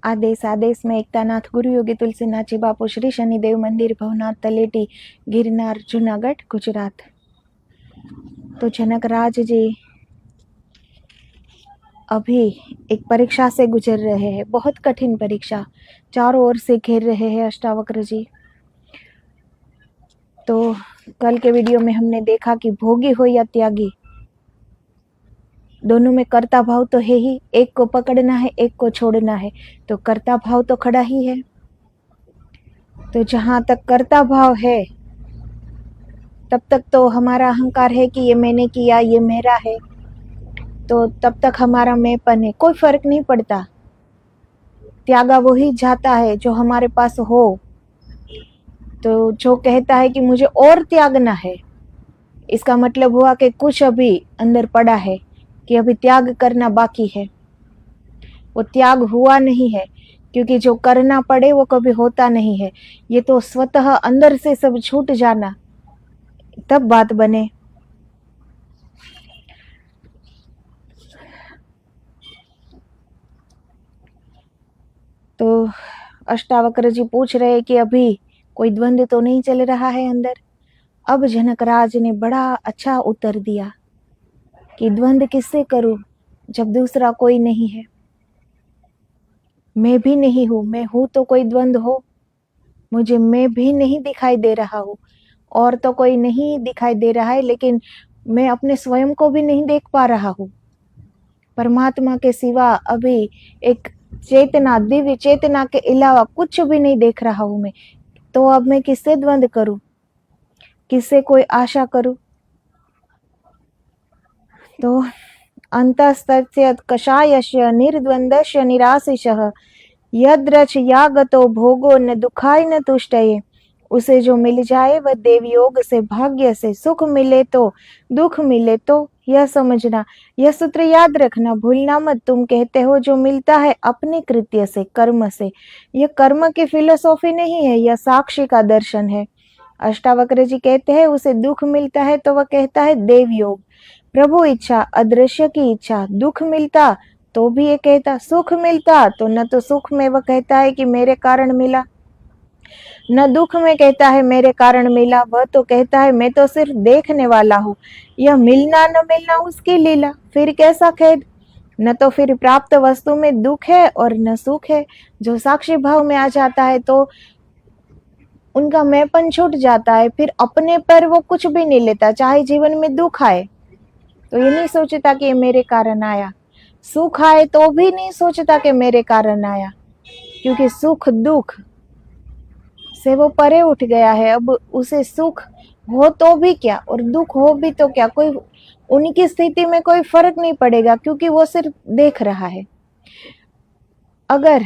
आदेश आदेश में एकतानाथ गुरु योगी तुलसीनाथजी बापू श्री शनिदेव मंदिर भवनाथ तलेटी गिरनार जूनागढ़ गुजरात। तो जनकराज जी अभी एक परीक्षा से गुजर रहे हैं, बहुत कठिन परीक्षा, चारों ओर से घेर रहे हैं अष्टावक्र जी। तो कल के वीडियो में हमने देखा कि भोगी हो या त्यागी, दोनों में कर्ता भाव तो है ही, एक को पकड़ना है एक को छोड़ना है, तो कर्ता भाव तो खड़ा ही है। तो जहां तक कर्ता भाव है तब तक तो हमारा अहंकार है कि ये मैंने किया, ये मेरा है, तो तब तक हमारा मैंपन है, कोई फर्क नहीं पड़ता। त्यागा वो ही जाता है जो हमारे पास हो। तो जो कहता है कि मुझे और त्यागना है, इसका मतलब हुआ कि कुछ अभी अंदर पड़ा है कि अभी त्याग करना बाकी है। वो त्याग हुआ नहीं है, क्योंकि जो करना पड़े वो कभी होता नहीं है। ये तो स्वतः अंदर से सब छूट जाना, तब बात बने। तो अष्टावक्र जी पूछ रहे कि अभी कोई द्वंद्व तो नहीं चल रहा है अंदर। अब जनकराज ने बड़ा अच्छा उत्तर दिया कि द्वंद्व किससे करूं जब दूसरा कोई नहीं है। मैं भी नहीं हूं, मैं हूं तो कोई द्वंद्व हो। मुझे मैं भी नहीं दिखाई दे रहा हूं, और तो कोई नहीं दिखाई दे रहा है, लेकिन मैं अपने स्वयं को भी नहीं देख पा रहा हूं। परमात्मा के सिवा अभी एक चेतना, दिव्य चेतना के अलावा कुछ भी नहीं देख रहा हूं मैं। तो अब मैं किससे द्वंद्व करूं, किससे कोई आशा करूं? तो अंतस्तस्य कषायस्य निर्द्वंदस्य निराशिषः यद्रच यागतो भोगो न दुखाय न तुष्टये। उसे जो मिल जाए वह देव योग से, भाग्य से, सुख मिले तो दुख मिले तो, यह समझना, यह सूत्र याद रखना, भूलना मत। तुम कहते हो जो मिलता है अपने कृत्य से, कर्म से। यह कर्म की फिलोसॉफी नहीं है, यह साक्षी का दर्शन है। अष्टावक्र जी कहते हैं उसे दुख मिलता है तो वह कहता है देव योग, प्रभु इच्छा, अदृश्य की इच्छा। दुख मिलता तो भी ये कहता, सुख मिलता तो न तो सुख में वह कहता है कि मेरे कारण मिला, न दुख में कहता है मेरे कारण मिला। वह तो कहता है मैं तो सिर्फ देखने वाला हूँ, यह मिलना न मिलना उसकी लीला। फिर कैसा खेद, न तो फिर प्राप्त वस्तु में दुख है और न सुख है। जो साक्षी भाव में आ जाता है तो उनका मैंपन छूट जाता है, फिर अपने पर वो कुछ भी नहीं लेता। चाहे जीवन में दुख आए तो ये नहीं सोचता कि ये मेरे कारण आया, सुख आए तो भी नहीं सोचता कि मेरे कारण आया, क्योंकि सुख दुख से वो परे उठ गया है। अब उसे सुख हो तो भी क्या और दुख हो भी तो क्या, कोई उनकी स्थिति में कोई फर्क नहीं पड़ेगा, क्योंकि वो सिर्फ देख रहा है। अगर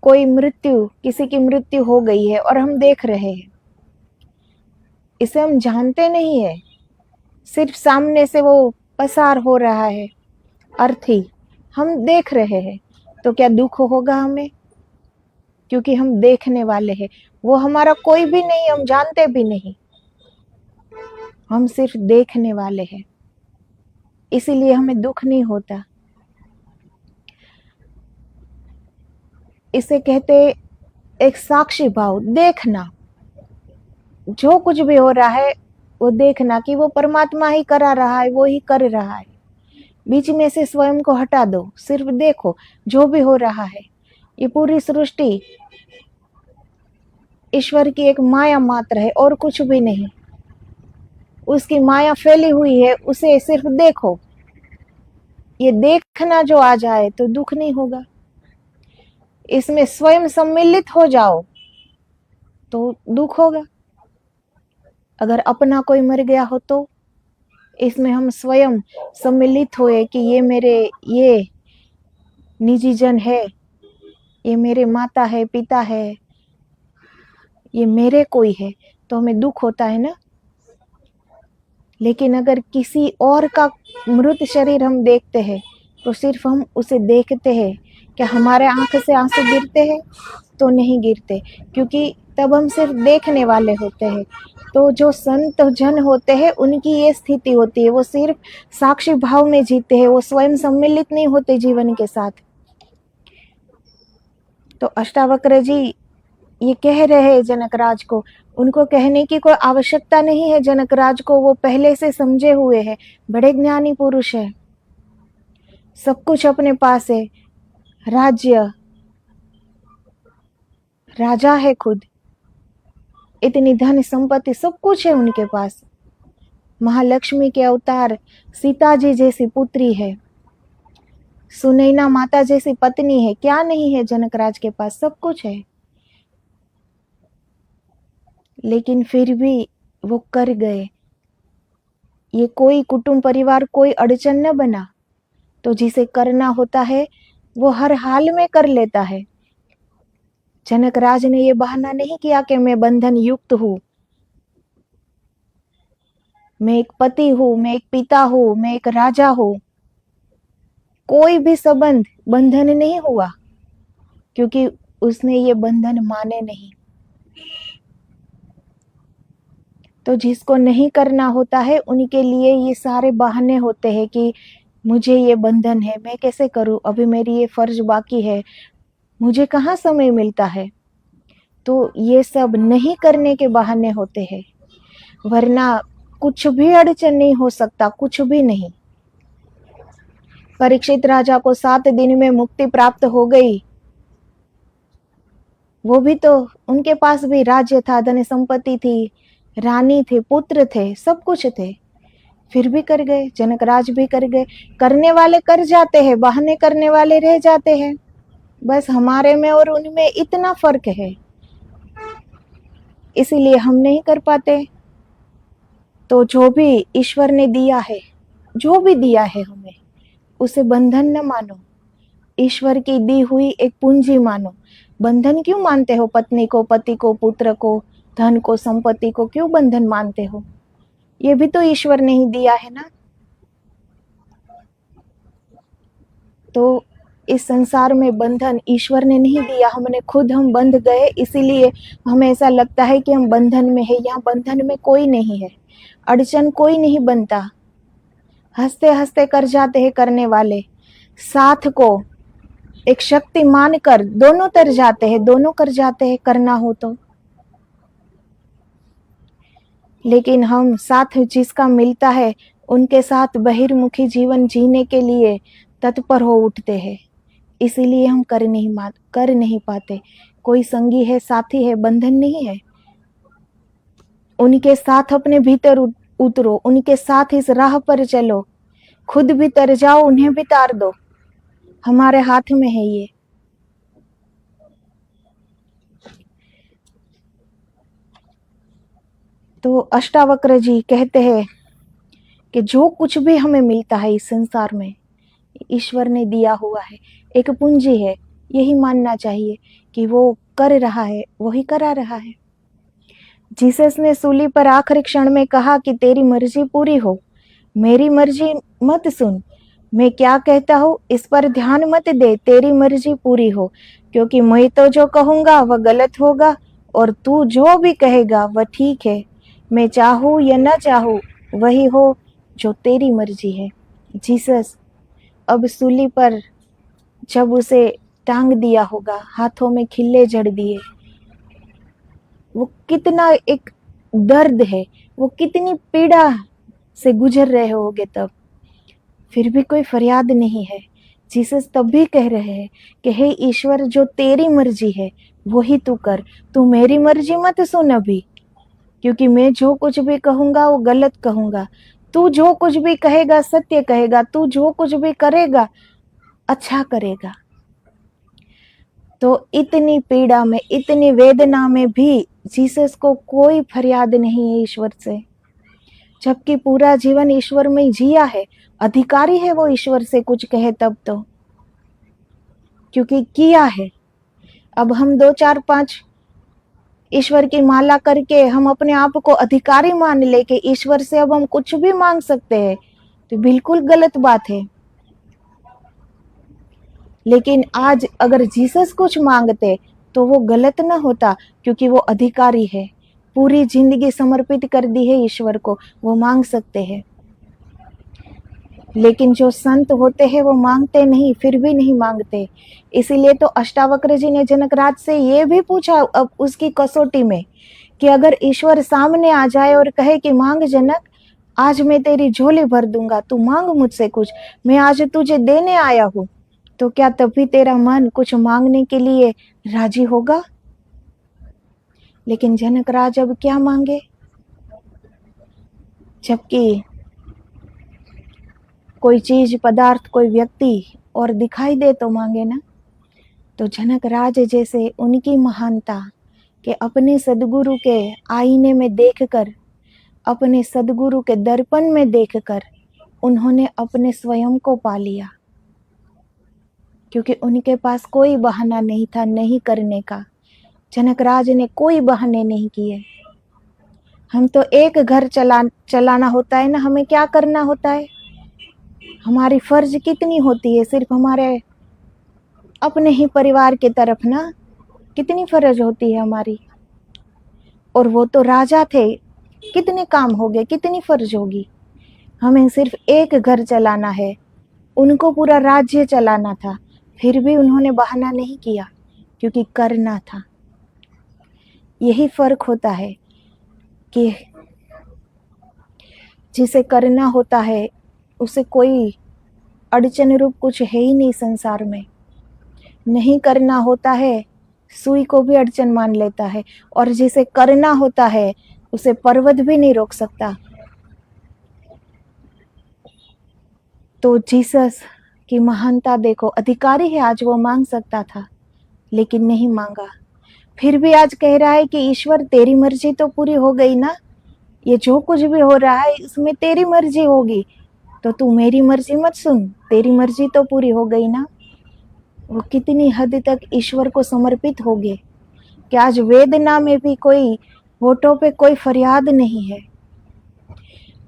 कोई मृत्यु, किसी की मृत्यु हो गई है और हम देख रहे हैं, इसे हम जानते नहीं है, सिर्फ सामने से वो पसार हो रहा है, अर्थी हम देख रहे हैं, तो क्या दुख होगा हमें? क्योंकि हम देखने वाले हैं, वो हमारा कोई भी नहीं, हम जानते भी नहीं, हम सिर्फ देखने वाले हैं, इसीलिए हमें दुख नहीं होता। इसे कहते एक साक्षी भाव, देखना, जो कुछ भी हो रहा है वो देखना कि वो परमात्मा ही करा रहा है, वो ही कर रहा है। बीच में से स्वयं को हटा दो, सिर्फ देखो जो भी हो रहा है। ये पूरी सृष्टि ईश्वर की एक माया मात्र है और कुछ भी नहीं। उसकी माया फैली हुई है, उसे सिर्फ देखो। ये देखना जो आ जाए तो दुख नहीं होगा। इसमें स्वयं सम्मिलित हो जाओ तो दुख होगा। अगर अपना कोई मर गया हो तो इसमें हम स्वयं सम्मिलित हुए कि ये मेरे, ये निजी जन है, ये मेरे माता है, पिता है, ये मेरे कोई है, तो हमें दुख होता है ना। लेकिन अगर किसी और का मृत शरीर हम देखते हैं तो सिर्फ हम उसे देखते हैं। क्या हमारे आंख से आंसू गिरते हैं? तो नहीं गिरते, क्योंकि तब हम सिर्फ देखने वाले होते हैं। तो जो संत जन होते हैं उनकी ये स्थिति होती है, वो सिर्फ साक्षी भाव में जीते हैं, वो स्वयं सम्मिलित नहीं होते जीवन के साथ। तो अष्टावक्र जी ये कह रहे हैं जनकराज को, उनको कहने की कोई आवश्यकता नहीं है जनकराज को, वो पहले से समझे हुए हैं, बड़े ज्ञानी पुरुष है, सब कुछ अपने पास है, राज्य, राजा है खुद, इतनी धन संपत्ति सब कुछ है उनके पास, महालक्ष्मी के अवतार, सीता जी जैसी पुत्री है, सुनैना माता जैसी पत्नी है, क्या नहीं है जनकराज के पास, सब कुछ है। लेकिन फिर भी वो कर गए। ये कोई कुटुंब परिवार कोई अड़चन न बना, तो जिसे करना होता है वो हर हाल में कर लेता है। जनकराज ने ये बहाना नहीं किया कि मैं बंधन युक्त हूं, मैं एक पति हूं, मैं एक पिता हूं, मैं एक राजा हूं। कोई भी संबंध बंधन नहीं हुआ, क्योंकि उसने ये बंधन माने नहीं। तो जिसको नहीं करना होता है उनके लिए ये सारे बहाने होते हैं कि मुझे ये बंधन है, मैं कैसे करूं, अभी मेरी ये फर्ज बाकी है, मुझे कहाँ समय मिलता है। तो ये सब नहीं करने के बहाने होते हैं, वरना कुछ भी अड़चन नहीं हो सकता, कुछ भी नहीं। परीक्षित राजा को 7 दिन में मुक्ति प्राप्त हो गई, वो भी तो, उनके पास भी राज्य था, धन संपत्ति थी, रानी थे, पुत्र थे, सब कुछ थे, फिर भी कर गए। जनकराज भी कर गए। करने वाले कर जाते हैं, बहाने करने वाले रह जाते हैं। बस हमारे में और उनमें इतना फर्क है, इसीलिए हम नहीं कर पाते। तो जो भी ईश्वर ने दिया है, जो भी दिया है हमें, उसे बंधन न मानो, ईश्वर की दी हुई एक पूंजी मानो। बंधन क्यों मानते हो? पत्नी को, पति को, पुत्र को, धन को, संपत्ति को क्यों बंधन मानते हो? ये भी तो ईश्वर ने ही दिया है ना। तो इस संसार में बंधन ईश्वर ने नहीं दिया, हमने खुद, हम बंध गए, इसीलिए हमें ऐसा लगता है कि हम बंधन में है। यहाँ बंधन में कोई नहीं है, अड़चन कोई नहीं बनता, हंसते हंसते कर जाते हैं करने वाले। साथ को एक शक्ति मानकर दोनों तर जाते हैं, दोनों कर जाते हैं करना हो तो। लेकिन हम साथ जिसका मिलता है उनके साथ बहिर्मुखी जीवन जीने के लिए तत्पर हो उठते हैं, इसीलिए हम कर नहीं पाते। कोई संगी है, साथी है, बंधन नहीं है। उनके साथ अपने भीतर उतरो, उनके साथ इस राह पर चलो, खुद भी तर जाओ, उन्हें भी तार दो, हमारे हाथ में है ये। तो अष्टावक्र जी कहते हैं कि जो कुछ भी हमें मिलता है इस संसार में, ईश्वर ने दिया हुआ है, एक पूंजी है, यही मानना चाहिए कि वो कर रहा है, वही करा रहा है। जीसस ने सूली पर आखिरी क्षण में कहा कि तेरी मर्जी पूरी हो, मेरी मर्जी मत सुन, मैं क्या कहता हूँ इस पर ध्यान मत दे, तेरी मर्जी पूरी हो, क्योंकि मैं तो जो कहूंगा वह गलत होगा और तू जो भी कहेगा वह ठीक है। मैं चाहूँ या न चाहूँ वही हो जो तेरी मर्जी है। जीसस अब सूली पर जब उसे टांग दिया होगा, हाथों में खिल्ले जड़ दिए, वो कितना एक दर्द है, वो कितनी पीड़ा से गुजर रहे होगे तब, फिर भी कोई फरियाद नहीं है। जीसस तब भी कह रहे हैं कि हे ईश्वर, जो तेरी मर्जी है वही तू कर, तू मेरी मर्जी मत सुन अभी, क्योंकि मैं जो कुछ भी कहूंगा वो गलत कहूंगा, तू जो कुछ भी कहेगा सत्य कहेगा, तू जो कुछ भी करेगा अच्छा करेगा। तो इतनी पीड़ा में, इतनी वेदना में भी जीसस को कोई फरियाद नहीं है ईश्वर से, जबकि पूरा जीवन ईश्वर में जिया है, अधिकारी है वो ईश्वर से कुछ कहे तब तो, क्योंकि किया है। अब हम 2 4 5 ईश्वर की माला करके हम अपने आप को अधिकारी मान ले कि ईश्वर से अब हम कुछ भी मांग सकते हैं, तो बिल्कुल गलत बात है। लेकिन आज अगर जीसस कुछ मांगते तो वो गलत ना होता, क्योंकि वो अधिकारी है, पूरी जिंदगी समर्पित कर दी है ईश्वर को, वो मांग सकते हैं। लेकिन जो संत होते हैं वो मांगते नहीं, फिर भी नहीं मांगते। इसीलिए तो अष्टावक्र जी ने जनकराज से ये भी पूछा अब उसकी कसौटी में कि अगर ईश्वर सामने आ जाए और कहे कि मांग जनक, आज मैं तेरी झोली भर दूंगा, तू मांग मुझसे कुछ, मैं आज तुझे देने आया हूँ, तो क्या तभी तेरा मन कुछ मांगने के लिए राजी होगा? लेकिन जनकराज अब क्या मांगे, जबकि कोई चीज, पदार्थ, कोई व्यक्ति और दिखाई दे तो मांगे ना। तो जनकराज जैसे उनकी महानता कि अपने सदगुरु के आईने में देखकर, अपने सदगुरु के दर्पण में देखकर उन्होंने अपने स्वयं को पा लिया, क्योंकि उनके पास कोई बहाना नहीं था नहीं करने का। जनकराज ने कोई बहाने नहीं किए। हम तो एक घर चलाना होता है ना, हमें क्या करना होता है, हमारी फर्ज कितनी होती है, सिर्फ हमारे अपने ही परिवार की तरफ ना कितनी फर्ज होती है हमारी। और वो तो राजा थे, कितने काम हो गए, कितनी फर्ज होगी। हमें सिर्फ एक घर चलाना है, उनको पूरा राज्य चलाना था, फिर भी उन्होंने बहाना नहीं किया, क्योंकि करना था। यही फर्क होता है कि जिसे करना होता है उसे कोई अड़चन रूप कुछ है ही नहीं संसार में। नहीं करना होता है सुई को भी अड़चन मान लेता है, और जिसे करना होता है उसे पर्वत भी नहीं रोक सकता। तो जीसस की महानता देखो, अधिकारी है, आज वो मांग सकता था लेकिन नहीं मांगा। फिर भी आज कह रहा है कि ईश्वर तेरी मर्जी तो पूरी हो गई ना, ये जो कुछ भी हो रहा है इसमें तेरी मर्जी होगी, तो तू मेरी मर्जी मत सुन, तेरी मर्जी तो पूरी हो गई ना। वो कितनी हद तक ईश्वर को समर्पित हो गए कि आज वेदना में भी कोई होठों पे कोई फरियाद नहीं है।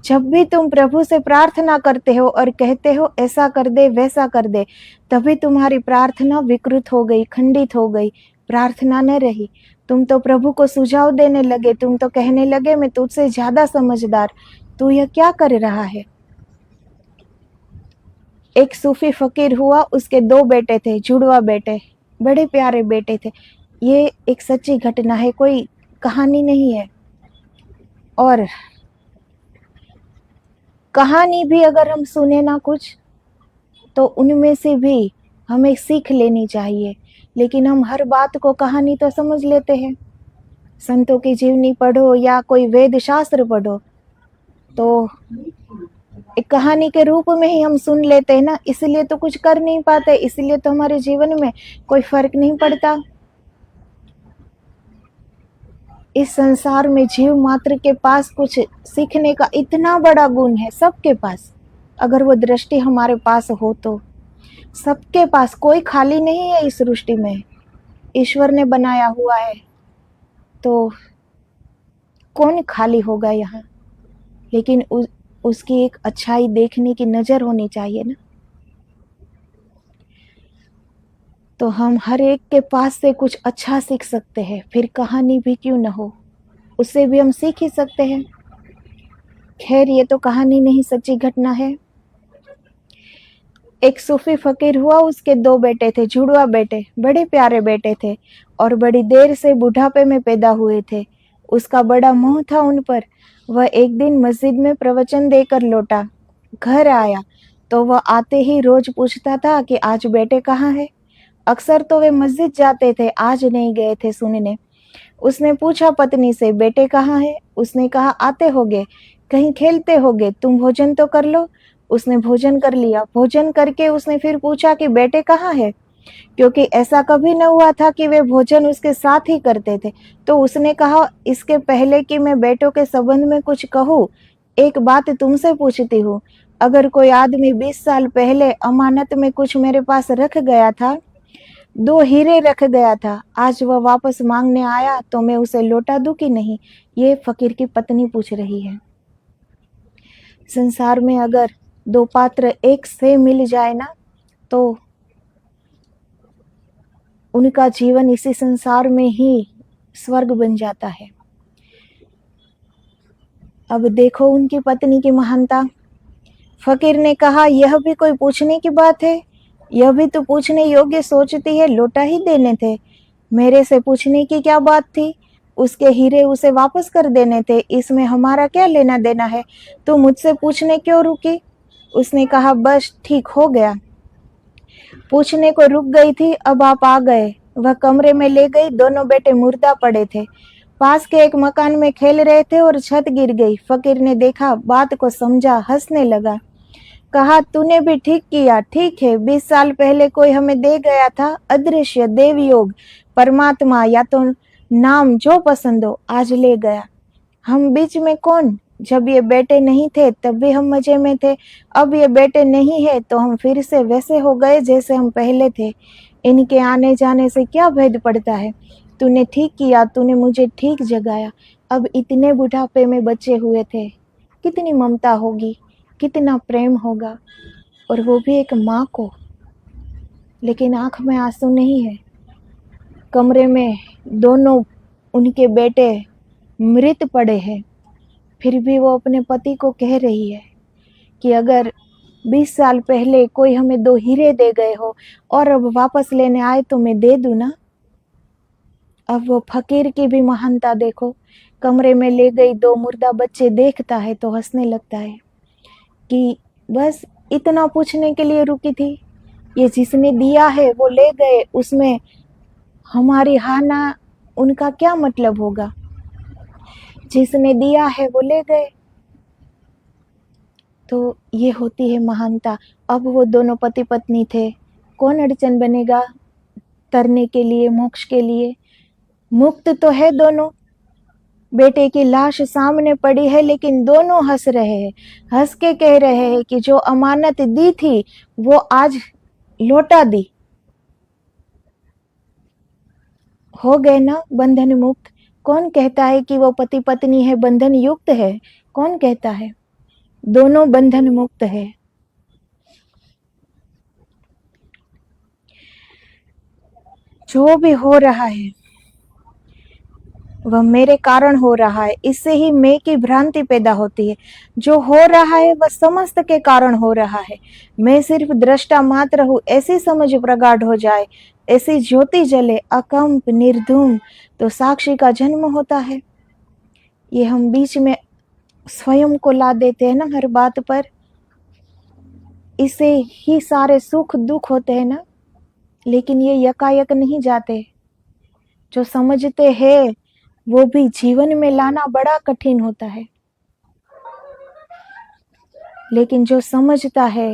जब भी तुम प्रभु से प्रार्थना करते हो और कहते हो ऐसा कर दे वैसा कर दे, तभी तुम्हारी प्रार्थना विकृत हो गई, खंडित हो गई, प्रार्थना न रही। तुम तो प्रभु को सुझाव देने लगे, तुम तो कहने लगे मैं तुझसे ज्यादा समझदार, तू यह क्या कर रहा है। एक सूफी फकीर हुआ, उसके 2 बेटे थे, जुड़वा बेटे, बड़े प्यारे बेटे थे। ये एक सच्ची घटना है, कोई कहानी नहीं है। और कहानी भी अगर हम सुने ना कुछ, तो उनमें से भी हमें सीख लेनी चाहिए। लेकिन हम हर बात को कहानी तो समझ लेते हैं। संतों की जीवनी पढ़ो या कोई वेद शास्त्र पढ़ो तो एक कहानी के रूप में ही हम सुन लेते हैं ना, इसलिए तो कुछ कर नहीं पाते, इसलिए तो हमारे जीवन में कोई फर्क नहीं पड़ता। इस संसार में जीव मात्र के पास कुछ सीखने का इतना बड़ा गुण है, सबके पास, अगर वो दृष्टि हमारे पास हो तो। सबके पास, कोई खाली नहीं है इस सृष्टि में, ईश्वर ने बनाया हुआ है, तो कौन खाली होगा यहाँ। लेकिन उसकी एक अच्छाई देखने की नजर होनी चाहिए ना। तो हम हर एक के पास से कुछ अच्छा सीख सकते हैं, फिर कहानी भी क्यों न हो, उससे भी हम सीख ही सकते हैं। खैर ये तो कहानी नहीं, सच्ची घटना है। एक सूफी फकीर हुआ, उसके 2 बेटे थे, जुड़वा बेटे, बड़े प्यारे बेटे थे और बड़ी देर से बुढ़ापे में पैदा हुए थे। उसका बड़ा मोह था उन पर। वह एक दिन मस्जिद में प्रवचन देकर लौटा, घर आया तो वह आते ही रोज पूछता था कि आज बेटे कहाँ है। अक्सर तो वे मस्जिद जाते थे, आज नहीं गए थे सुनने। उसने पूछा पत्नी से, बेटे कहाँ है। उसने कहा आते होगे, कहीं खेलते होगे, तुम भोजन तो कर लो। उसने भोजन कर लिया। भोजन करके उसने फिर पूछा कि बेटे कहाँ है, क्योंकि ऐसा कभी न हुआ था कि वे भोजन उसके साथ ही करते थे। तो उसने कहा, इसके पहले कि मैं बेटों के संबंध में कुछ कहूँ, एक बात तुमसे पूछती हूँ। अगर कोई आदमी 20 साल पहले अमानत में कुछ मेरे पास रख गया था, 2 हीरे रख गया था, आज वह वापस मांगने आया तो मैं उसे लौटा दूं कि नहीं। ये फकीर की पत्नी पूछ रही है। संसार में अगर 2 पात्र एक से मिल जाए ना, तो उनका जीवन इसी संसार में ही स्वर्ग बन जाता है। अब देखो उनकी पत्नी की महानता। फकीर ने कहा, यह भी कोई पूछने की बात है? यह भी तो पूछने योग्य सोचती है, लोटा ही देने थे। मेरे से पूछने की क्या बात थी? उसके हीरे उसे वापस कर देने थे, इसमें हमारा क्या लेना देना है? तू मुझसे पूछने क्यों रुकी? उसने कहा, बस ठीक हो गया, पूछने को रुक गई थी, अब आप आ गए। वह कमरे में ले गई। दोनों बेटे मुर्दा पड़े थे, पास के एक मकान में खेल रहे थे और छत गिर गई। फकीर ने देखा, बात को समझा, हंसने लगा। कहा, तूने भी ठीक किया। ठीक है, 20 साल पहले कोई हमें दे गया था, अदृश्य देवयोग, परमात्मा या तो नाम जो पसंद हो, आज ले गया। हम बीच में कौन? जब ये बेटे नहीं थे तब भी हम मजे में थे, अब ये बेटे नहीं है तो हम फिर से वैसे हो गए जैसे हम पहले थे। इनके आने जाने से क्या भेद पड़ता है? तूने ठीक किया, तूने मुझे ठीक जगाया। अब इतने बुढ़ापे में बचे हुए थे, कितनी ममता होगी, कितना प्रेम होगा, और वो भी एक माँ को। लेकिन आंख में आंसू नहीं है। कमरे में दोनों उनके बेटे मृत पड़े हैं, फिर भी वो अपने पति को कह रही है कि अगर 20 साल पहले कोई हमें 2 हीरे दे गए हो और अब वापस लेने आए तो मैं दे दूं ना। अब वो फकीर की भी महानता देखो। कमरे में ले गई, 2 मुर्दा बच्चे देखता है तो हंसने लगता है कि बस इतना पूछने के लिए रुकी थी। ये जिसने दिया है वो ले गए, उसमें हमारी हाना उनका क्या मतलब होगा? जिसने दिया है वो ले गए। तो ये होती है महानता। अब वो दोनों पति पत्नी थे, कौन अड़चन बनेगा तरने के लिए, मोक्ष के लिए? मुक्त तो है दोनों। बेटे की लाश सामने पड़ी है लेकिन दोनों हंस रहे हैं, हंस के कह रहे हैं कि जो अमानत दी थी वो आज लौटा दी। हो गए ना बंधन मुक्त। कौन कहता है कि वो पति पत्नी है बंधन युक्त है? कौन कहता है? दोनों बंधन मुक्त है। जो भी हो रहा है वह मेरे कारण हो रहा है, इससे ही मैं की भ्रांति पैदा होती है। जो हो रहा है वह समस्त के कारण हो रहा है, मैं सिर्फ दृष्टा मात्र हूँ, ऐसी समझ प्रगाढ़ हो जाए, ऐसी ज्योति जले अकंप निर्धूम, तो साक्षी का जन्म होता है। ये हम बीच में स्वयं को ला देते हैं ना हर बात पर, इससे ही सारे सुख दुख होते हैं ना। लेकिन ये यकायक नहीं जाते। जो समझते हैं वो भी जीवन में लाना बड़ा कठिन होता है, लेकिन जो समझता है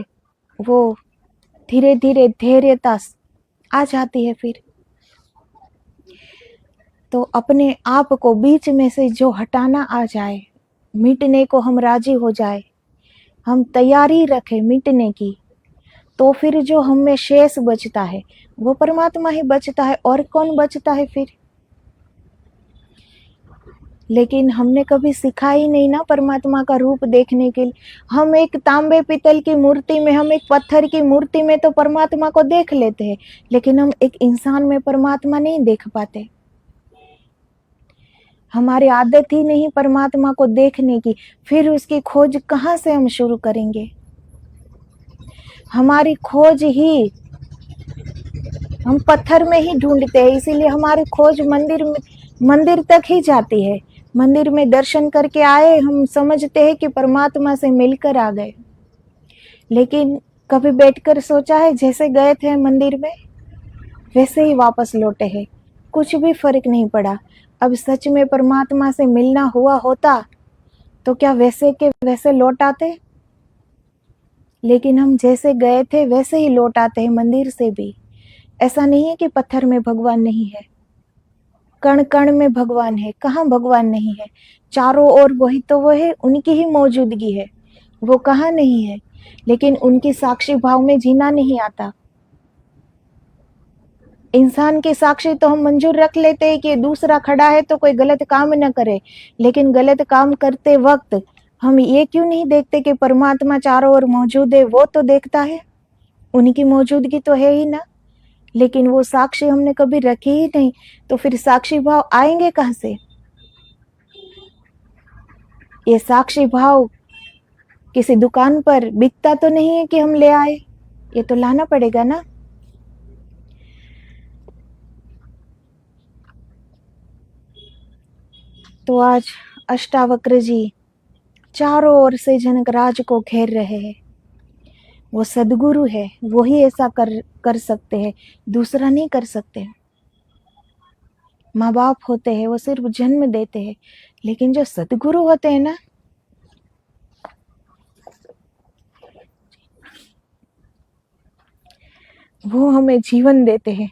वो धीरे धीरे धैर्यता आ जाती है। फिर तो अपने आप को बीच में से जो हटाना आ जाए, मिटने को हम राजी हो जाए, हम तैयारी रखें मिटने की, तो फिर जो हम में शेष बचता है वो परमात्मा ही बचता है, और कौन बचता है फिर? लेकिन हमने कभी सीखा ही नहीं ना परमात्मा का रूप देखने के लिए। हम एक तांबे पीतल की मूर्ति में, हम एक पत्थर की मूर्ति में तो परमात्मा को देख लेते हैं, लेकिन हम एक इंसान में परमात्मा नहीं देख पाते। हमारी आदत ही नहीं परमात्मा को देखने की, फिर उसकी खोज कहाँ से हम शुरू करेंगे? हमारी खोज ही हम पत्थर में ही ढूंढते हैं, इसीलिए हमारी खोज मंदिर तक ही जाती है। मंदिर में दर्शन करके आए, हम समझते हैं कि परमात्मा से मिलकर आ गए, लेकिन कभी बैठकर सोचा है जैसे गए थे मंदिर में वैसे ही वापस लौटे हैं, कुछ भी फर्क नहीं पड़ा। अब सच में परमात्मा से मिलना हुआ होता तो क्या वैसे के वैसे लौट आते? लेकिन हम जैसे गए थे वैसे ही लौट आते हैं मंदिर से भी। ऐसा नहीं है कि पत्थर में भगवान नहीं है, कण कण में भगवान है। कहाँ भगवान नहीं है? चारों ओर वही तो वो है, उनकी ही मौजूदगी है, वो कहाँ नहीं है? लेकिन उनकी साक्षी भाव में जीना नहीं आता। इंसान की साक्षी तो हम मंजूर रख लेते हैं कि दूसरा खड़ा है तो कोई गलत काम न करे, लेकिन गलत काम करते वक्त हम ये क्यों नहीं देखते कि परमात्मा चारों ओर मौजूद है? वो तो देखता है, उनकी मौजूदगी तो है ही ना। लेकिन वो साक्षी हमने कभी रखे ही नहीं, तो फिर साक्षी भाव आएंगे कहाँ से? ये साक्षी भाव किसी दुकान पर बिकता तो नहीं है कि हम ले आए, ये तो लाना पड़ेगा ना। तो आज अष्टावक्र जी चारों ओर से जनकराज को घेर रहे हैं। वो सदगुरु है, वो ही ऐसा कर सकते हैं, दूसरा नहीं कर सकते। माँ बाप होते हैं वो सिर्फ जन्म देते हैं, लेकिन जो सदगुरु होते हैं ना, वो हमें जीवन देते हैं।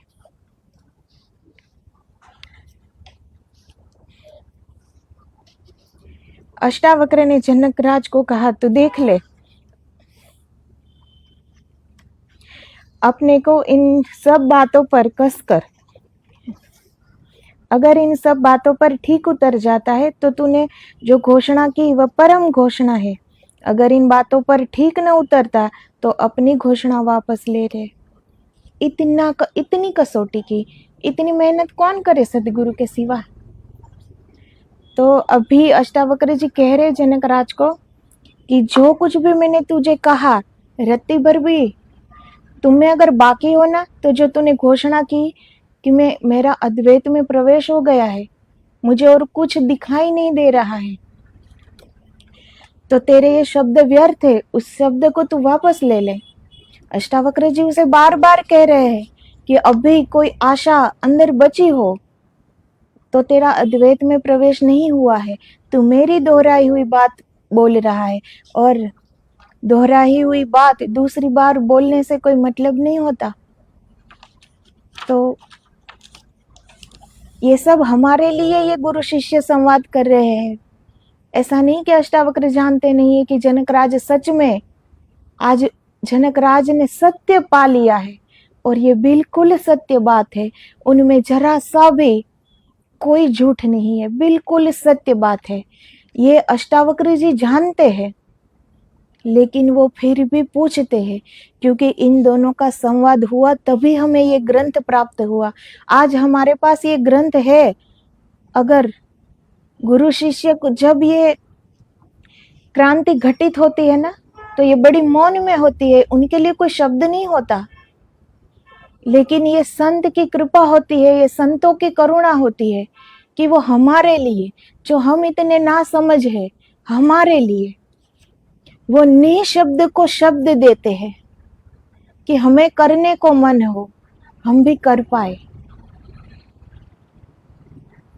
अष्टावक्र ने जनकराज को कहा, तू देख ले, अपने को इन सब बातों पर कसकर, अगर इन सब बातों पर ठीक उतर जाता है तो तूने जो घोषणा की वह परम घोषणा है। अगर इन बातों पर ठीक न उतरता तो अपनी घोषणा वापस ले रहे। इतनी कसौटी की, इतनी मेहनत कौन करे सदगुरु के सिवा। तो अभी अष्टावक्र जी कह रहे जनकराज को कि जो कुछ भी मैंने तुझे कहा, रत्ती भर भी तुम्हें अगर बाकी हो ना, तो जो तूने घोषणा की कि मेरा अद्वैत में प्रवेश हो गया है, मुझे और कुछ दिखाई नहीं दे रहा है, तो तेरे ये शब्द व्यर्थ है, उस शब्द को तू वापस ले ले। अष्टावक्र जी उसे बार बार कह रहे हैं कि अभी कोई आशा अंदर बची हो तो तेरा अद्वैत में प्रवेश नहीं हुआ है, तू मेरी दोहराई हुई बात बोल रहा है, और दोहराई हुई बात दूसरी बार बोलने से कोई मतलब नहीं होता। तो ये सब हमारे लिए ये गुरु शिष्य संवाद कर रहे हैं। ऐसा नहीं कि अष्टावक्र जानते नहीं है कि जनकराज सच में, आज जनकराज ने सत्य पा लिया है, और ये बिल्कुल सत्य बात है, उनमें जरा सा भी कोई झूठ नहीं है, बिल्कुल सत्य बात है। ये अष्टावक्र जी जानते हैं, लेकिन वो फिर भी पूछते हैं, क्योंकि इन दोनों का संवाद हुआ तभी हमें ये ग्रंथ प्राप्त हुआ। आज हमारे पास ये ग्रंथ है। अगर गुरु शिष्य को जब ये क्रांति घटित होती है ना, तो ये बड़ी मौन में होती है, उनके लिए कोई शब्द नहीं होता, लेकिन ये संत की कृपा होती है, ये संतों की करुणा होती है कि वो हमारे लिए, जो हम इतने ना समझ है, हमारे लिए वो निशब्द को शब्द देते हैं कि हमें करने को मन हो, हम भी कर पाए।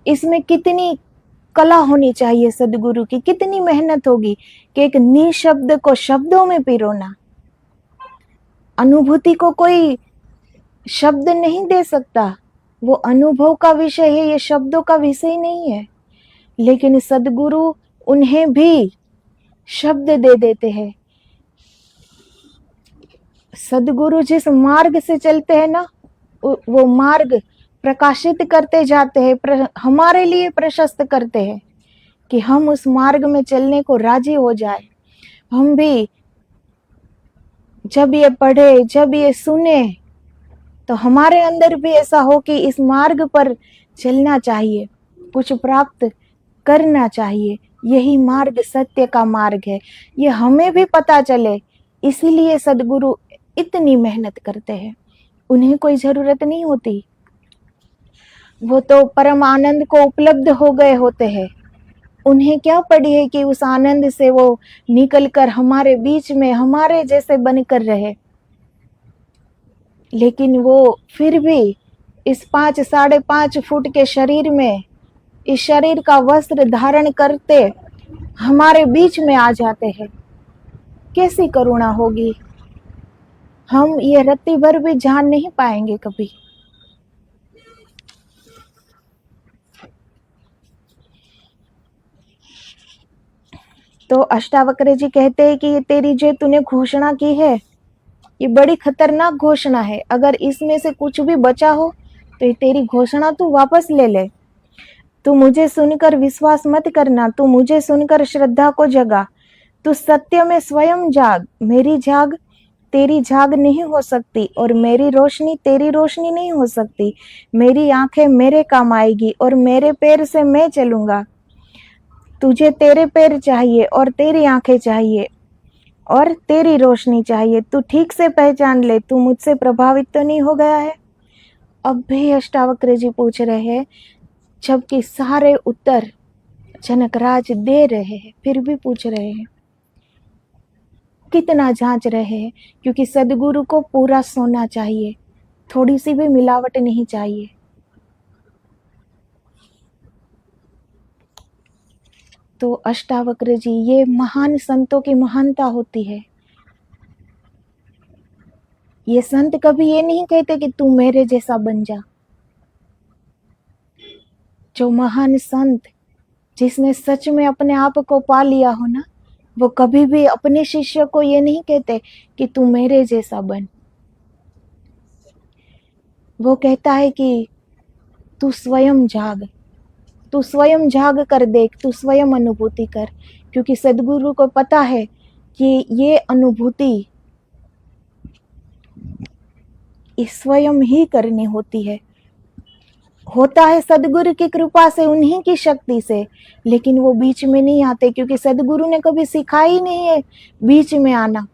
इसमें कितनी कला होनी चाहिए सदगुरु की, कितनी मेहनत होगी कि एक निशब्द को शब्दों में पिरोना। अनुभूति को कोई शब्द नहीं दे सकता, वो अनुभव का विषय है, ये शब्दों का विषय नहीं है। लेकिन सदगुरु उन्हें भी शब्द दे देते हैं। सदगुरु जिस मार्ग से चलते हैं ना, वो मार्ग प्रकाशित करते जाते हैं, हमारे लिए प्रशस्त करते हैं कि हम उस मार्ग में चलने को राजी हो जाए। हम भी जब ये पढ़े, जब ये सुने, तो हमारे अंदर भी ऐसा हो कि इस मार्ग पर चलना चाहिए, कुछ प्राप्त करना चाहिए, यही मार्ग सत्य का मार्ग है, ये हमें भी पता चले। इसीलिए सदगुरु इतनी मेहनत करते हैं, उन्हें कोई जरूरत नहीं होती, वो तो परम आनंद को उपलब्ध हो गए होते हैं। उन्हें क्या पड़ी है कि उस आनंद से वो निकलकर हमारे बीच में हमारे जैसे बनकर रहे। लेकिन वो फिर भी इस 5-5.5 फुट के शरीर में, इस शरीर का वस्त्र धारण करते हमारे बीच में आ जाते हैं। कैसी करुणा होगी, हम ये रत्ती भर भी जान नहीं पाएंगे कभी। तो अष्टावक्र जी कहते हैं कि ये तेरी जो तूने घोषणा की है, ये बड़ी खतरनाक घोषणा है। अगर इसमें से कुछ भी बचा हो तो ये तेरी घोषणा तू वापस ले ले। तू मुझे सुनकर विश्वास मत करना, तू मुझे सुनकर श्रद्धा को जगा, तू सत्य में स्वयं जाग, मेरी जाग तेरी झाग नहीं हो सकती और मेरी रोशनी तेरी रोशनी नहीं हो सकती। मेरी आंखें मेरे काम आएगी और मेरे पैर से मैं चलूंगा। तुझे तेरे पैर चाहिए और तेरी आंखें चाहिए और तेरी रोशनी चाहिए। तू ठीक से पहचान ले, तू मुझसे प्रभावित तो नहीं हो गया है। अब भी अष्टावक्र जी पूछ रहे हैं, जबकि सारे उत्तर जनकराज दे रहे हैं, फिर भी पूछ रहे हैं। कितना जांच रहे हैं, क्योंकि सदगुरु को पूरा सोना चाहिए, थोड़ी सी भी मिलावट नहीं चाहिए। तो अष्टावक्र जी, ये महान संतों की महानता होती है। ये संत कभी ये नहीं कहते कि तू मेरे जैसा बन जा। जो महान संत, जिसने सच में अपने आप को पा लिया हो ना, वो कभी भी अपने शिष्य को ये नहीं कहते कि तू मेरे जैसा बन। वो कहता है कि तू स्वयं जाग, तू स्वयं जाग कर देख, तू स्वयं अनुभूति कर। क्योंकि सदगुरु को पता है कि ये अनुभूति स्वयं ही करनी होती है। होता है सदगुरु की कृपा से, उन्हीं की शक्ति से, लेकिन वो बीच में नहीं आते, क्योंकि सदगुरु ने कभी सिखाया ही नहीं है बीच में आना।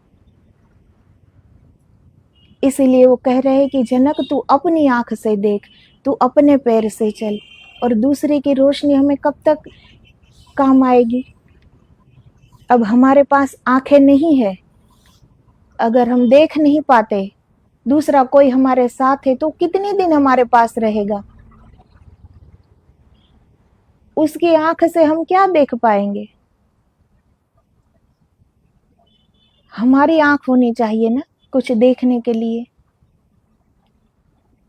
इसीलिए वो कह रहे हैं कि जनक, तू अपनी आंख से देख, तू अपने पैर से चल, और दूसरे की रोशनी हमें कब तक काम आएगी। अब हमारे पास आंखें नहीं है, अगर हम देख नहीं पाते, दूसरा कोई हमारे साथ है, तो कितने दिन हमारे पास रहेगा। उसकी आंख से हम क्या देख पाएंगे। हमारी आंख होनी चाहिए ना कुछ देखने के लिए।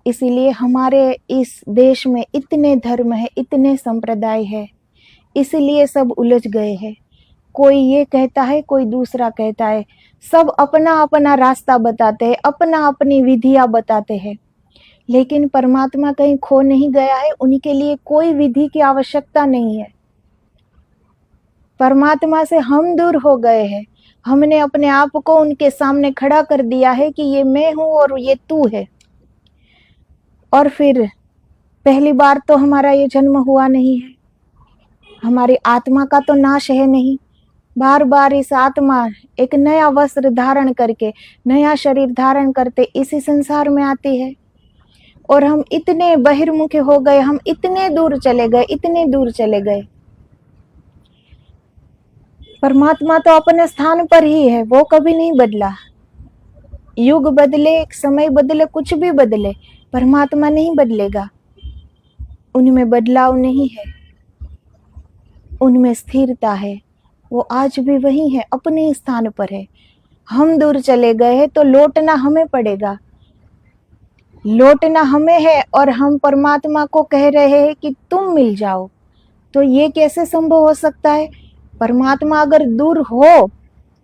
इसीलिए हमारे इस देश में इतने धर्म है, इतने संप्रदाय है, इसलिए सब उलझ गए हैं। कोई ये कहता है, कोई दूसरा कहता है, सब अपना अपना रास्ता बताते हैं, अपना अपनी विधियां बताते हैं, लेकिन परमात्मा कहीं खो नहीं गया है। उनके लिए कोई विधि की आवश्यकता नहीं है। परमात्मा से हम दूर हो गए हैं। हमने अपने आप को उनके सामने खड़ा कर दिया है कि ये मैं हूं और ये तू है। और फिर पहली बार तो हमारा ये जन्म हुआ नहीं है, हमारी आत्मा का तो नाश है नहीं। बार बार इस आत्मा एक नया वस्त्र धारण करके, नया शरीर धारण करते इसी संसार में आती है। और हम इतने बहिर्मुख हो गए, हम इतने दूर चले गए, इतने दूर चले गए। परमात्मा तो अपने स्थान पर ही है, वो कभी नहीं बदला। युग बदले, समय बदले, कुछ भी बदले, परमात्मा नहीं बदलेगा। उनमें बदलाव नहीं है, उनमें स्थिरता है। वो आज भी वही है, अपने स्थान पर है। हम दूर चले गए हैं तो लौटना हमें पड़ेगा, लौटना हमें है। और हम परमात्मा को कह रहे हैं कि तुम मिल जाओ, तो ये कैसे संभव हो सकता है। परमात्मा अगर दूर हो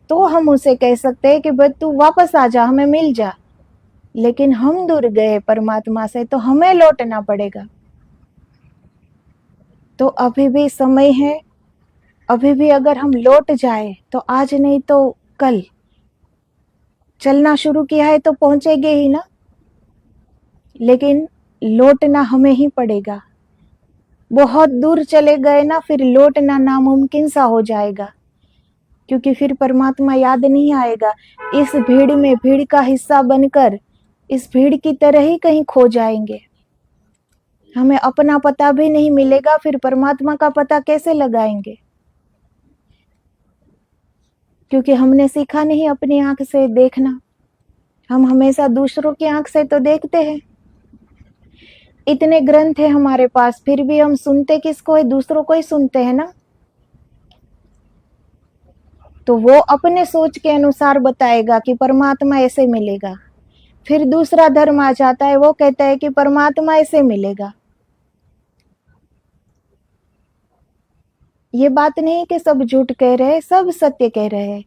तो हम उसे कह सकते हैं कि भाई तू वापस आ जा, हमें मिल जा। लेकिन हम दूर गए परमात्मा से, तो हमें लौटना पड़ेगा। तो अभी भी समय है, अभी भी अगर हम लौट जाए तो आज नहीं तो कल। चलना शुरू किया है तो पहुंचेंगे ही ना, लेकिन लौटना हमें ही पड़ेगा। बहुत दूर चले गए ना, फिर लौटना नामुमकिन सा हो जाएगा, क्योंकि फिर परमात्मा याद नहीं आएगा। इस भीड़ में भीड़ का हिस्सा बनकर इस भीड़ की तरह ही कहीं खो जाएंगे। हमें अपना पता भी नहीं मिलेगा, फिर परमात्मा का पता कैसे लगाएंगे। क्योंकि हमने सीखा नहीं अपनी आंख से देखना, हम हमेशा दूसरों की आंख से तो देखते हैं। इतने ग्रंथ है हमारे पास, फिर भी हम सुनते किसको है, दूसरों को ही सुनते हैं ना। तो वो अपने सोच के अनुसार बताएगा कि परमात्मा ऐसे मिलेगा। फिर दूसरा धर्म आ जाता है, वो कहता है कि परमात्मा ऐसे मिलेगा। ये बात नहीं कि सब झूठ कह रहे हैं, सब सत्य कह रहे हैं,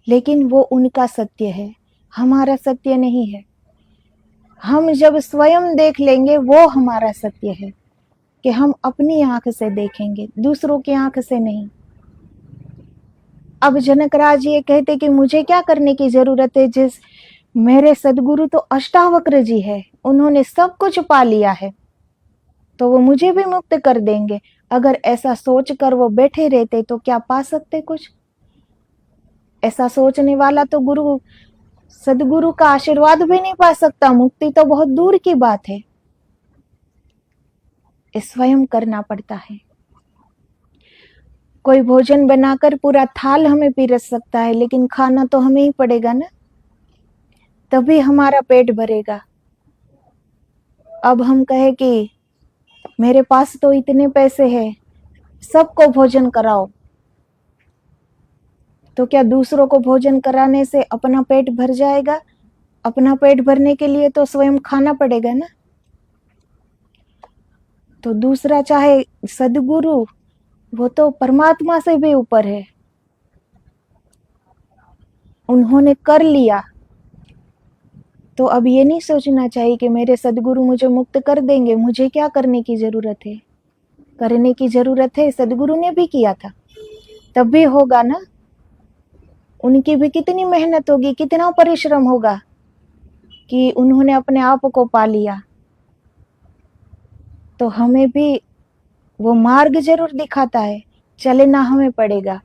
लेकिन वो उनका सत्य है, हमारा सत्य नहीं है। हम जब स्वयं देख लेंगे वो हमारा सत्य है, कि हम अपनी आंख से देखेंगे, दूसरों की आंख से नहीं। अब जनकराज ये कहते कि मुझे क्या करने की जरूरत है, जिस मेरे सदगुरु तो अष्टावक्र जी है, उन्होंने सब कुछ पा लिया है, तो वो मुझे भी मुक्त कर देंगे। अगर ऐसा सोचकर वो बैठे रहते तो क्या पा सकते कुछ? ऐसा सोचने वाला तो गुरु सदगुरु का आशीर्वाद भी नहीं पा सकता, मुक्ति तो बहुत दूर की बात है। स्वयं करना पड़ता है। कोई भोजन बनाकर पूरा थाल हमें पीरस सकता है, लेकिन खाना तो हमें ही पड़ेगा ना, तभी हमारा पेट भरेगा। अब हम कहे कि मेरे पास तो इतने पैसे हैं, सबको भोजन कराओ, तो क्या दूसरों को भोजन कराने से अपना पेट भर जाएगा? अपना पेट भरने के लिए तो स्वयं खाना पड़ेगा ना। तो दूसरा चाहे सदगुरु, वो तो परमात्मा से भी ऊपर है, उन्होंने कर लिया। तो अब ये नहीं सोचना चाहिए कि मेरे सदगुरु मुझे मुक्त कर देंगे, मुझे क्या करने की जरूरत है। करने की जरूरत है, सदगुरु ने भी किया था, तब भी होगा ना। उनकी भी कितनी मेहनत होगी, कितना परिश्रम होगा कि उन्होंने अपने आप को पा लिया। तो हमें भी वो मार्ग जरूर दिखाता है, चलना हमें पड़ेगा।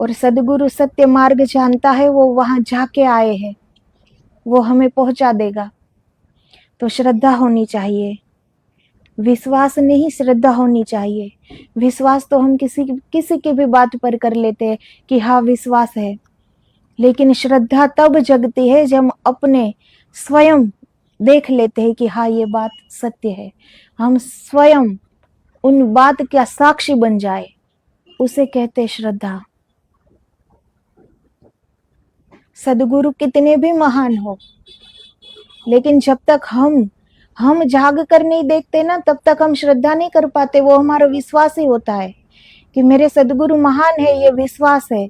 और सदगुरु सत्य मार्ग जानता है, वो वहां जाके आए हैं, वो हमें पहुंचा देगा। तो श्रद्धा होनी चाहिए, विश्वास नहीं, श्रद्धा होनी चाहिए। विश्वास तो हम किसी की भी बात पर कर लेते हैं कि हाँ विश्वास है, लेकिन श्रद्धा तब जगती है जब हम अपने स्वयं देख लेते हैं कि हाँ ये बात सत्य है, हम स्वयं उन बात का साक्षी बन जाए, उसे कहते श्रद्धा। सदगुरु कितने भी महान हो, लेकिन जब तक हम जाग कर नहीं देखते ना, तब तक हम श्रद्धा नहीं कर पाते। वो हमारा विश्वास ही होता है कि मेरे सदगुरु महान है, ये विश्वास है।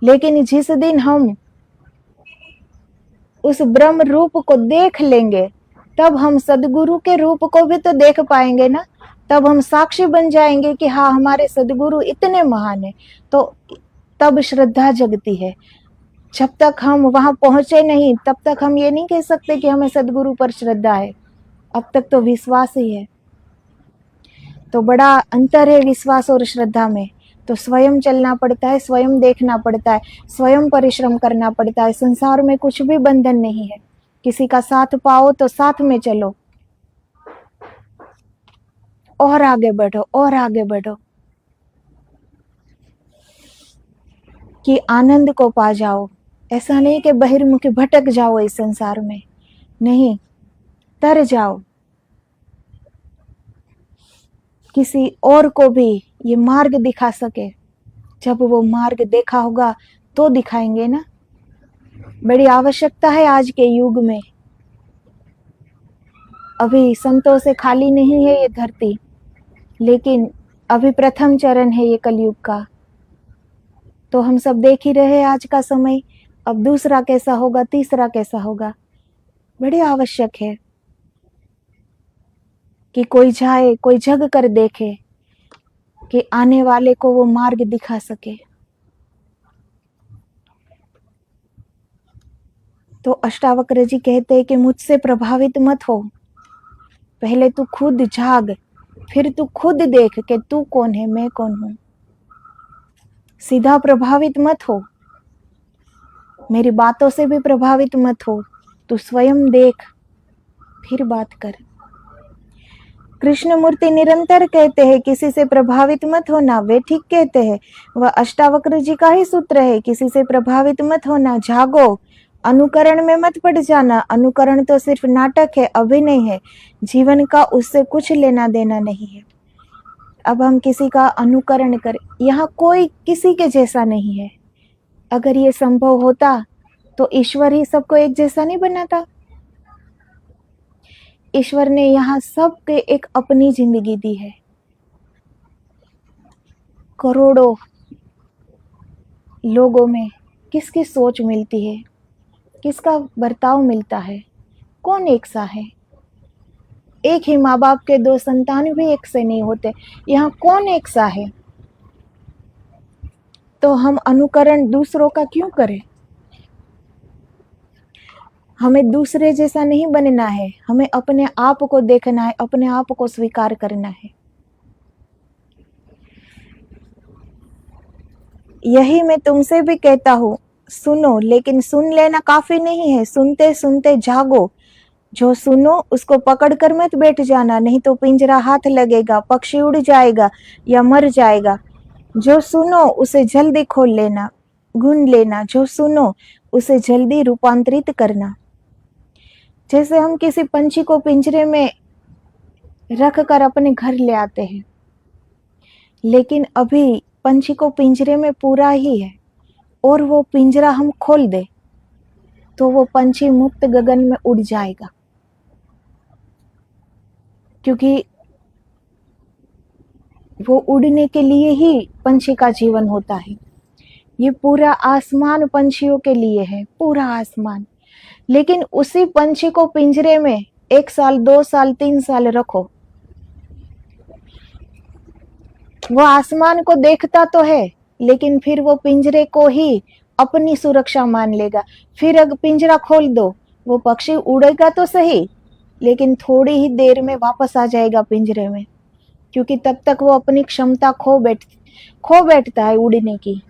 लेकिन जिस दिन हम उस ब्रह्म रूप को देख लेंगे, तब हम सदगुरु के रूप को भी तो देख पाएंगे ना। तब हम साक्षी बन जाएंगे कि हाँ हमारे सदगुरु इतने महान है। तो तब श्रद्धा जगती है। जब तक हम वहां पहुंचे नहीं, तब तक हम ये नहीं कह सकते कि हमें सदगुरु पर श्रद्धा है। अब तक तो विश्वास ही है। तो बड़ा अंतर है विश्वास और श्रद्धा में। तो स्वयं चलना पड़ता है, स्वयं देखना पड़ता है, स्वयं परिश्रम करना पड़ता है। संसार में कुछ भी बंधन नहीं है, किसी का साथ पाओ तो साथ में चलो, और आगे बढ़ो और आगे बढ़ो, कि आनंद को पा जाओ। ऐसा नहीं कि बहिर्मुख भटक जाओ इस संसार में, नहीं, तर जाओ। किसी और को भी ये मार्ग दिखा सके, जब वो मार्ग देखा होगा तो दिखाएंगे ना। बड़ी आवश्यकता है आज के युग में। अभी संतों से खाली नहीं है ये धरती, लेकिन अभी प्रथम चरण है ये कलयुग का। तो हम सब देख ही रहे आज का समय। अब दूसरा कैसा होगा, तीसरा कैसा होगा। बड़ी आवश्यक है कि कोई जाए, कोई जग कर देखे, कि आने वाले को वो मार्ग दिखा सके। तो अष्टावक्र जी कहते हैं कि मुझसे प्रभावित मत हो, पहले तू खुद जाग, फिर तू खुद देख कि तू कौन है, मैं कौन हूं। सीधा प्रभावित मत हो, मेरी बातों से भी प्रभावित मत हो, तू स्वयं देख फिर बात कर। कृष्णमूर्ति निरंतर कहते हैं किसी से प्रभावित मत होना, वे ठीक कहते हैं। वह अष्टावक्र जी का ही सूत्र है, किसी से प्रभावित मत होना, जागो, अनुकरण में मत पड़ जाना। अनुकरण तो सिर्फ नाटक है, अभिनय है, जीवन का उससे कुछ लेना देना नहीं है। अब हम किसी का अनुकरण करें, यहाँ कोई किसी के जैसा नहीं है। अगर ये संभव होता तो ईश्वर ही सबको एक जैसा नहीं बनाता। ईश्वर ने यहाँ सबके एक अपनी जिंदगी दी है। करोड़ों लोगों में किसकी सोच मिलती है, किसका बर्ताव मिलता है, कौन एक सा है। एक ही माँ बाप के दो संतान भी एक से नहीं होते, यहाँ कौन एक सा है। तो हम अनुकरण दूसरों का क्यों करें। हमें दूसरे जैसा नहीं बनना है, हमें अपने आप को देखना है, अपने आप को स्वीकार करना है। यही मैं तुमसे भी कहता हूँ, सुनो, लेकिन सुन लेना काफी नहीं है, सुनते सुनते जागो। जो सुनो उसको पकड़कर मत बैठ जाना, नहीं तो पिंजरा हाथ लगेगा, पक्षी उड़ जाएगा या मर जाएगा। जो सुनो उसे जल्दी खोल लेना, गुन लेना। जो सुनो उसे जल्दी रूपांतरित करना। जैसे हम किसी पंछी को पिंजरे में रख कर अपने घर ले आते हैं, लेकिन अभी पंछी को पिंजरे में पूरा ही है और वो पिंजरा हम खोल दे तो वो पंछी मुक्त गगन में उड़ जाएगा, क्योंकि वो उड़ने के लिए ही पंछी का जीवन होता है। ये पूरा आसमान पंछियों के लिए है, पूरा आसमान। लेकिन उसी पंछी को पिंजरे में 1 साल, 2 साल, 3 साल रखो, वो आसमान को देखता तो है, लेकिन फिर वो पिंजरे को ही अपनी सुरक्षा मान लेगा। फिर अगर पिंजरा खोल दो, वो पक्षी उड़ेगा तो सही, लेकिन थोड़ी ही देर में वापस आ जाएगा पिंजरे में, क्योंकि तब तक वो अपनी क्षमता खो बैठता है उड़ने की।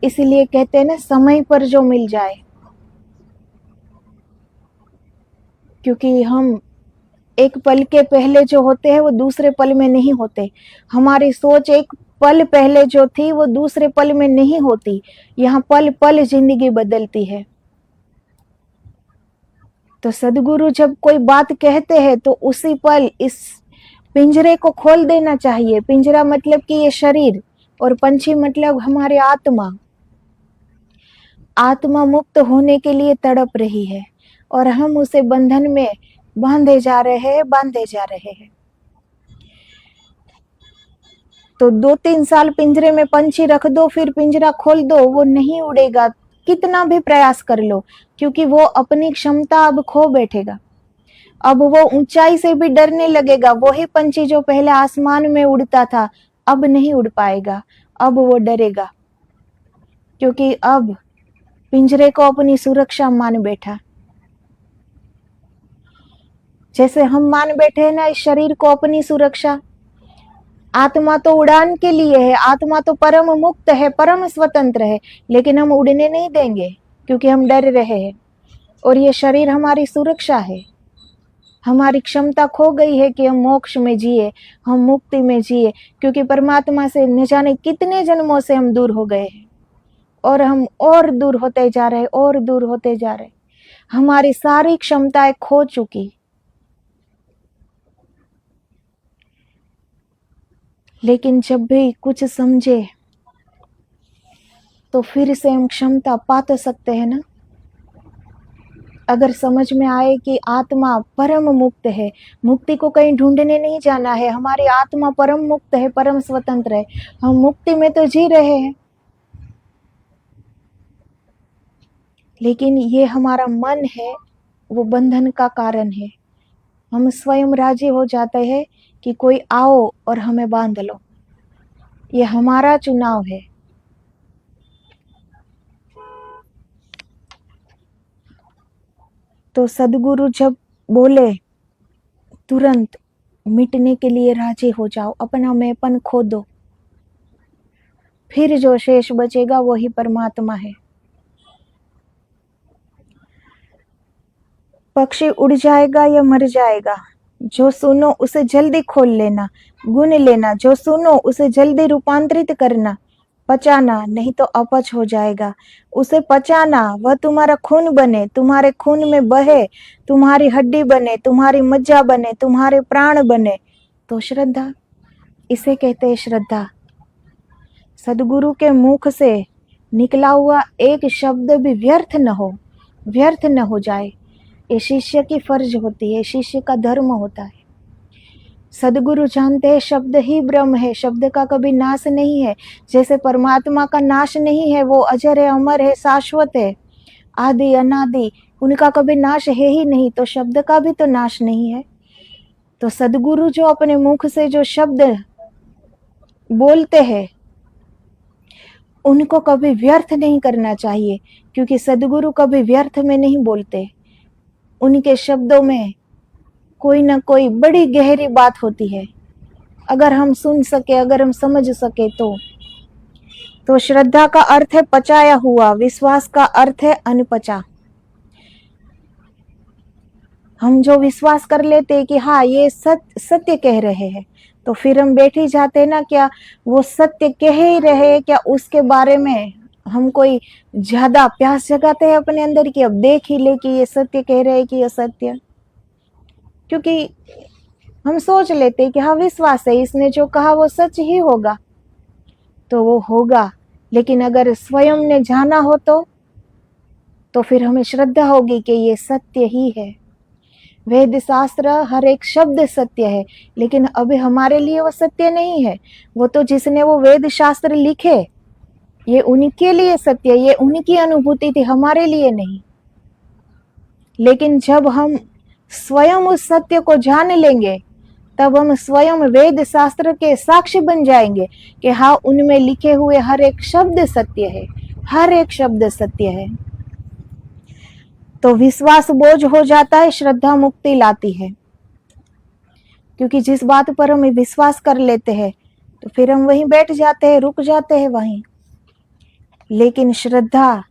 इसलिए कहते हैं ना, समय पर जो मिल जाए, क्योंकि हम एक पल के पहले जो होते हैं वो दूसरे पल में नहीं होते। हमारी सोच एक पल पहले जो थी वो दूसरे पल में नहीं होती। यहाँ पल पल जिंदगी बदलती है। तो सदगुरु जब कोई बात कहते हैं तो उसी पल इस पिंजरे को खोल देना चाहिए। पिंजरा मतलब कि ये शरीर, और पंछी मतलब हमारे आत्मा। आत्मा मुक्त होने के लिए तड़प रही है और हम उसे बंधन में बांधे जा रहे हैं। तो 2-3 साल पिंजरे में पंछी रख दो, फिर पिंजरा खोल दो, वो नहीं उड़ेगा, कितना भी प्रयास कर लो, क्योंकि वो अपनी क्षमता अब खो बैठेगा। अब वो ऊंचाई से भी डरने लगेगा। वही पंछी जो पहले आसमान में उड़ता था अब नहीं उड़ पाएगा, अब वो डरेगा, क्योंकि अब पिंजरे को अपनी सुरक्षा मान बैठा। जैसे हम मान बैठे हैं ना इस शरीर को अपनी सुरक्षा। आत्मा तो उड़ान के लिए है, आत्मा तो परम मुक्त है, परम स्वतंत्र है, लेकिन हम उड़ने नहीं देंगे क्योंकि हम डर रहे हैं। और ये शरीर हमारी सुरक्षा है। हमारी क्षमता खो गई है कि हम मोक्ष में जिए, हम मुक्ति में जिए, क्योंकि परमात्मा से न जाने कितने जन्मों से हम दूर हो गए हैं और हम और दूर होते जा रहे, और दूर होते जा रहे। हमारी सारी क्षमताएं खो चुकी। लेकिन जब भी कुछ समझे तो फिर से हम क्षमता पा तो सकते हैं ना। अगर समझ में आए कि आत्मा परम मुक्त है, मुक्ति को कहीं ढूंढने नहीं जाना है, हमारी आत्मा परम मुक्त है, परम स्वतंत्र है, हम मुक्ति में तो जी रहे हैं, लेकिन ये हमारा मन है, वो बंधन का कारण है। हम स्वयं राजी हो जाते हैं कि कोई आओ और हमें बांध लो। ये हमारा चुनाव है। तो सदगुरु जब बोले तुरंत मिटने के लिए राजी हो जाओ, अपना मैंपन खो दो, फिर जो शेष बचेगा वही परमात्मा है। पक्षी उड़ जाएगा या मर जाएगा, जो सुनो उसे जल्दी खोल लेना, गुन लेना। जो सुनो उसे जल्दी रूपांतरित करना, पचाना, नहीं तो अपच हो जाएगा। उसे पचाना, वह तुम्हारा खून बने, तुम्हारे खून में बहे, तुम्हारी हड्डी बने, तुम्हारी मज्जा बने, तुम्हारे प्राण बने। तो श्रद्धा, इसे कहते हैं श्रद्धा। सदगुरु के मुख से निकला हुआ एक शब्द भी व्यर्थ न हो जाए, ये शिष्य की फर्ज होती है, शिष्य का धर्म होता है। सदगुरु जानते हैं शब्द ही ब्रह्म है, शब्द का कभी नाश नहीं है। जैसे परमात्मा का नाश नहीं है, वो अजर है, अमर है, शाश्वत है, आदि अनादि, उनका कभी नाश है ही नहीं, तो शब्द का भी तो नाश नहीं है। तो सदगुरु जो अपने मुख से जो शब्द बोलते हैं उनको कभी व्यर्थ नहीं करना चाहिए, क्योंकि सद्गुरु कभी व्यर्थ में नहीं बोलते। उनके शब्दों में कोई ना कोई बड़ी गहरी बात होती है, अगर हम सुन सके, अगर हम समझ सके तो श्रद्धा का अर्थ है पचाया हुआ, विश्वास का अर्थ है अनपचा। हम जो विश्वास कर लेते हैं कि हाँ ये सत्य कह रहे हैं, तो फिर हम बैठ ही जाते हैं ना, क्या वो सत्य कह ही रहे, क्या उसके बारे में हम कोई ज्यादा प्यास जगाते हैं अपने अंदर कि अब देख ही ले कि ये सत्य कह रहे हैं कि ये सत्य। क्योंकि हम सोच लेते हैं कि हाँ विश्वास है, इसने जो कहा वो सच ही होगा, तो वो होगा। लेकिन अगर स्वयं ने जाना हो तो फिर हमें श्रद्धा होगी कि ये सत्य ही है। वेद शास्त्र हर एक शब्द सत्य है, लेकिन अभी हमारे लिए वो सत्य नहीं है। वो तो जिसने वो वेद शास्त्र लिखे, ये उनके लिए सत्य, ये उनकी अनुभूति थी, हमारे लिए नहीं। लेकिन जब हम स्वयं उस सत्य को जान लेंगे, तब हम स्वयं वेद शास्त्र के साक्षी बन जाएंगे कि हाँ उनमें लिखे हुए हर एक शब्द सत्य है, हर एक शब्द सत्य है। तो विश्वास बोझ हो जाता है, श्रद्धा मुक्ति लाती है। क्योंकि जिस बात पर हम विश्वास कर लेते हैं तो फिर हम वहीं बैठ जाते हैं, रुक जाते हैं वहीं। लेकिन श्रद्धा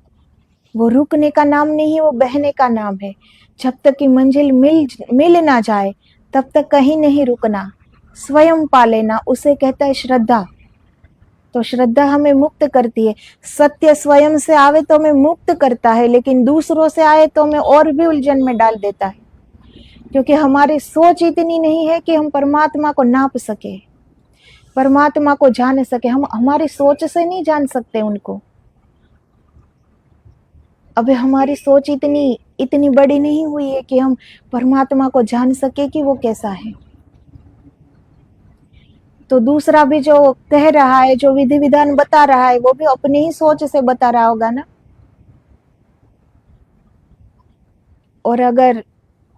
वो रुकने का नाम नहीं, वो बहने का नाम है। जब तक कि मंजिल मिल ना जाए तब तक कहीं नहीं रुकना, स्वयं पा लेना, उसे कहता है श्रद्धा। तो श्रद्धा हमें मुक्त करती है। सत्य स्वयं से आवे तो हमें मुक्त करता है, लेकिन दूसरों से आए तो हमें और भी उलझन में डाल देता है। क्योंकि हमारी सोच इतनी नहीं है कि हम परमात्मा को नाप सके, परमात्मा को जान सके। हम हमारी सोच से नहीं जान सकते उनको। अभी हमारी सोच इतनी बड़ी नहीं हुई है कि हम परमात्मा को जान सके कि वो कैसा है। तो दूसरा भी जो कह रहा है, जो विधि विधान बता रहा है, वो भी अपनी ही सोच से बता रहा होगा ना। और अगर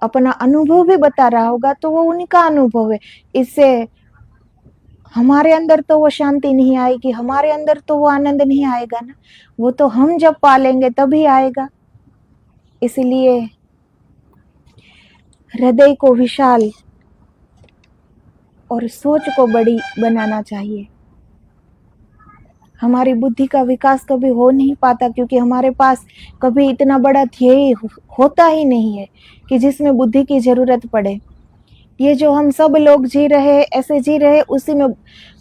अपना अनुभव भी बता रहा होगा तो वो उनका अनुभव है। इससे हमारे अंदर तो वो शांति नहीं आएगी, हमारे अंदर तो वो आनंद नहीं आएगा ना। वो तो हम जब पालेंगे तभी आएगा। इसलिए हृदय को विशाल और सोच को बड़ी बनाना चाहिए। हमारी बुद्धि का विकास कभी हो नहीं पाता, क्योंकि हमारे पास कभी इतना बड़ा ध्येय होता ही नहीं है कि जिसमें बुद्धि की जरूरत पड़े। ये जो हम सब लोग जी रहे, ऐसे जी रहे,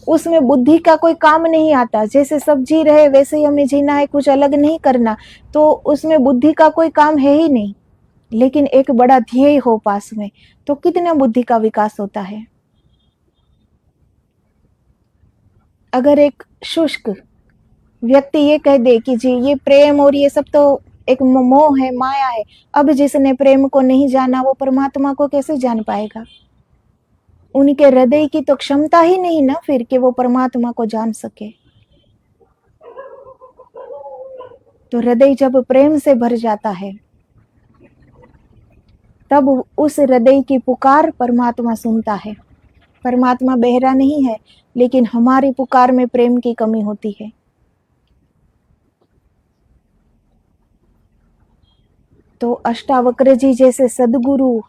उसमें बुद्धि का कोई काम नहीं आता। जैसे सब जी रहे वैसे ही हमें जीना है, कुछ अलग नहीं करना, तो उसमें बुद्धि का कोई काम है ही नहीं। लेकिन एक बड़ा ध्येय हो पास में, तो कितना बुद्धि का विकास होता है। अगर एक शुष्क व्यक्ति ये कह दे कि जी ये प्रेम और ये सब तो एक मोह है, माया है, अब जिसने प्रेम को नहीं जाना वो परमात्मा को कैसे जान पाएगा। उनके हृदय की तो क्षमता ही नहीं ना फिर कि वो परमात्मा को जान सके। तो हृदय जब प्रेम से भर जाता है, तब उस हृदय की पुकार परमात्मा सुनता है। परमात्मा बहरा नहीं है, लेकिन हमारी पुकार में प्रेम की कमी होती है। तो अष्टावक्र जी जैसे सदगुरु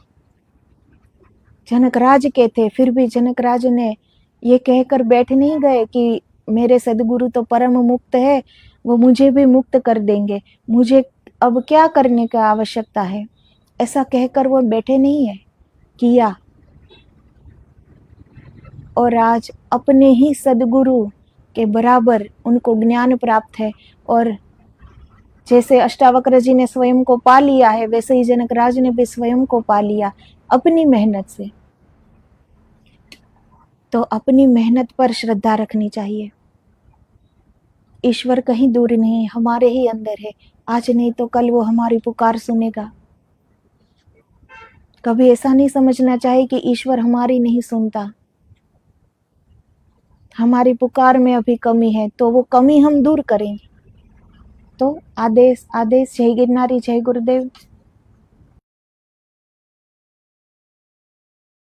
जनकराज के थे, फिर भी जनकराज ने ये कहकर बैठ नहीं गए कि मेरे सदगुरु तो परम मुक्त है, वो मुझे भी मुक्त कर देंगे, मुझे अब क्या करने की आवश्यकता है। ऐसा कहकर वो बैठे नहीं है, किया। और आज अपने ही सदगुरु के बराबर उनको ज्ञान प्राप्त है। और जैसे अष्टावक्र जी ने स्वयं को पा लिया है, वैसे ही जनकराज ने भी स्वयं को पा लिया अपनी मेहनत से। तो अपनी मेहनत पर श्रद्धा रखनी चाहिए। ईश्वर कहीं दूर नहीं, हमारे ही अंदर है। आज नहीं तो कल वो हमारी पुकार सुनेगा। कभी ऐसा नहीं समझना चाहिए कि ईश्वर हमारी नहीं सुनता। हमारी पुकार में अभी कमी है, तो वो कमी हम दूर करेंगे। तो आदेश आदेश। जय गिरनारी, जय गुरुदेव।